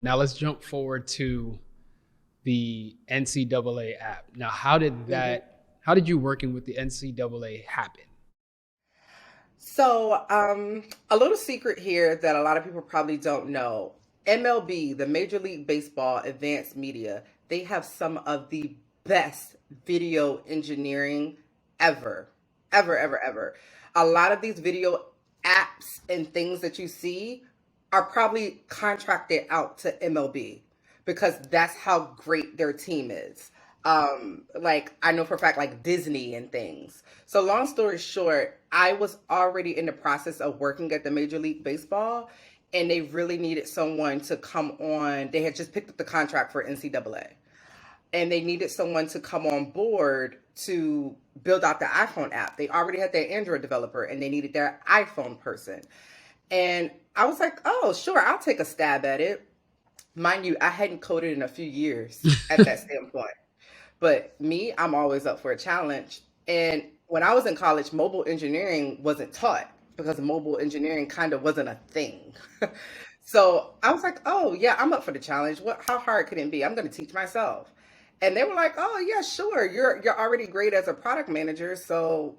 Now let's jump forward to the NCAA app. Now, hmm how did you working with the NCAA happen? a little secret here that a lot of people probably don't know. MLB, the Major League Baseball Advanced Media, they have some of the best video engineering ever, ever. A lot of these video apps and things that you see are probably contracted out to MLB because that's how great their team is. Like I know for a fact, like Disney and things. So long story short, I was already in the process of working at the Major League Baseball, and they really needed someone to come on. They had just picked up the contract for NCAA, and they needed someone to come on board to build out the iPhone app. They already had their Android developer, and they needed their iPhone person. And I was like, oh, sure, I'll take a stab at it. Mind you, I hadn't coded in a few years at that standpoint. But me, I'm always up for a challenge. And when I was in college, mobile engineering wasn't taught because mobile engineering kind of wasn't a thing. So I was like, oh yeah, I'm up for the challenge. How hard can it be? I'm gonna teach myself. And they were like, oh yeah, sure. You're already great as a product manager, so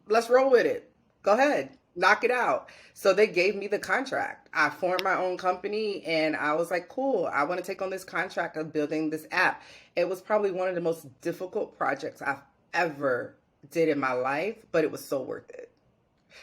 let's roll with it. Go ahead, knock it out. So they gave me the contract. I formed my own company and I was like, cool, I want to take on this contract of building this app. It was probably one of the most difficult projects I've ever did in my life, but it was so worth it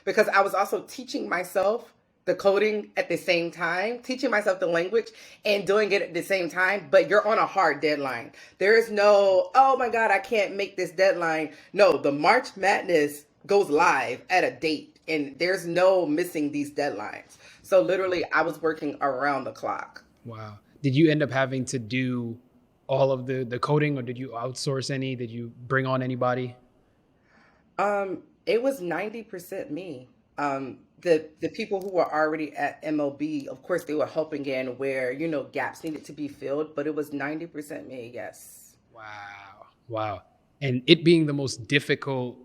because I was also teaching myself the coding at the same time, teaching myself the language and doing it at the same time, but you're on a hard deadline. There is no, oh my God, I can't make this deadline. No, the March Madness goes live at a date and there's no missing these deadlines. So literally, I was working around the clock. Wow. Did you end up having to do all of the coding, or did you outsource any? Did you bring on anybody? It was 90% me. The people who were already at MLB, of course, they were helping in where, gaps needed to be filled, but it was 90% me, yes. Wow. Wow. And it being the most difficult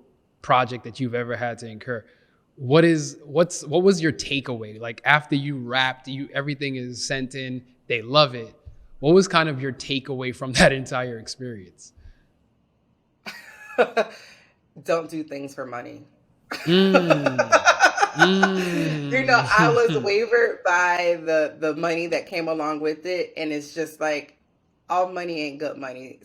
project that you've ever had to incur, what was your takeaway? Like after you wrapped, everything is sent in, they love it. What was kind of your takeaway from that entire experience? Don't do things for money. Mm, I was mm. wavered by the money that came along with it, and it's just like all money ain't good money.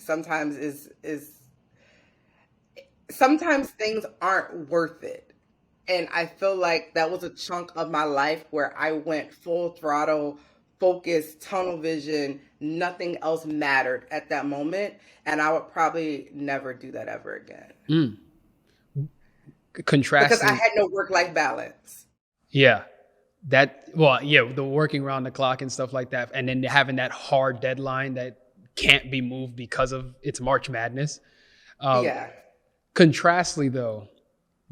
Sometimes things aren't worth it. And I feel like that was a chunk of my life where I went full throttle, focus, tunnel vision, nothing else mattered at that moment, and I would probably never do that ever again Mm. because I Contrasting, had no work-life balance. yeah. Yeah, the working around the clock and stuff like that, and then having that hard deadline that can't be moved because of it's March Madness. Uh, Yeah. Contrastly, though,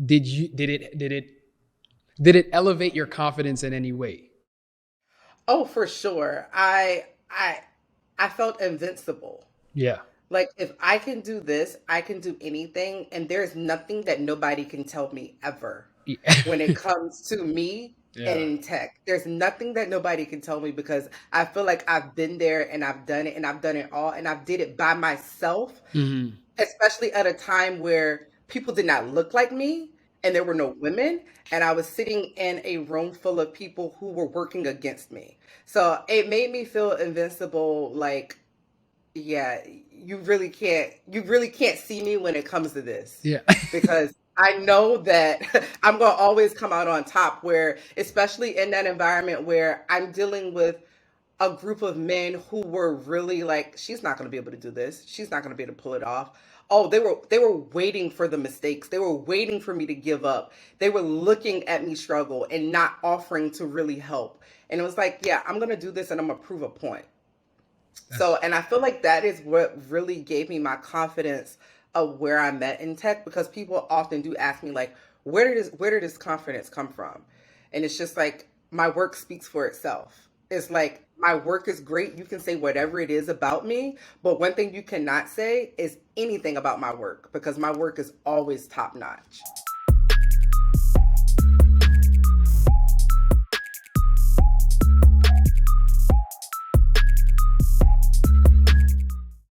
did you did it elevate your confidence in any way? Oh, for sure. I felt invincible. Yeah. Like if I can do this, I can do anything, and there's nothing that nobody can tell me ever when it comes to me and Yeah. in tech. There's nothing that nobody can tell me because I feel like I've been there and I've done it and I've done it all and I've did it by myself, Hmm. especially at a time where people did not look like me and there were no women and I was sitting in a room full of people who were working against me. So it made me feel invincible, like yeah, you really can't see me when it comes to this Yeah. because I know that I'm going to always come out on top where especially in that environment where I'm dealing with a group of men who were really like she's not going to be able to do this. She's not going to be able to pull it off. Oh, they were waiting for the mistakes. They were waiting for me to give up. They were looking at me struggle and not offering to really help. And it was like, yeah, I'm going to do this and I'm going to prove a point. So, That's and I feel like that is what really gave me my confidence of where I'm at in tech because people often do ask me like, where did this confidence come from? And it's just like my work speaks for itself. It's like my work is great. You can say whatever it is about me, but one thing you cannot say is anything about my work because my work is always top notch.